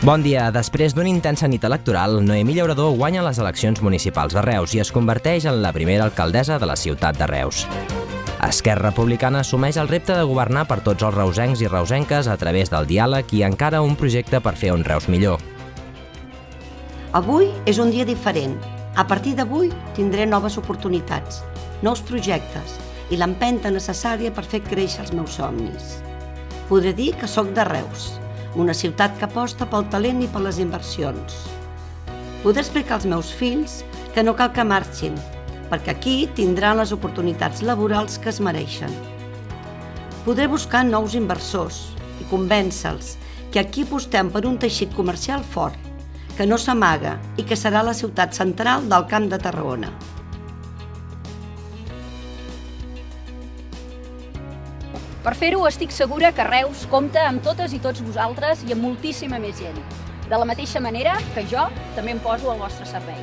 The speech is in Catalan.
Bon dia. Després d'una intensa nit electoral, Noemí Llauradó guanya les eleccions municipals de Reus i es converteix en la primera alcaldessa de la ciutat de Reus. Esquerra Republicana assumeix el repte de governar per tots els reusencs i reusenques a través del diàleg i encara un projecte per fer un Reus millor. Avui és un dia diferent. A partir d'avui tindré noves oportunitats, nous projectes i l'empenta necessària per fer créixer els meus somnis. Podré dir que sóc de Reus, una ciutat que aposta pel talent i per les inversions. Podré explicar als meus fills que no cal que marxin, perquè aquí tindran les oportunitats laborals que es mereixen. Podré buscar nous inversors i convèncer-los que aquí apostem per un teixit comercial fort, que no s'amaga i que serà la ciutat central del Camp de Tarragona. Per fer-ho, estic segura que Reus compta amb totes i tots vosaltres i amb moltíssima més gent. De la mateixa manera que jo també em poso al vostre servei.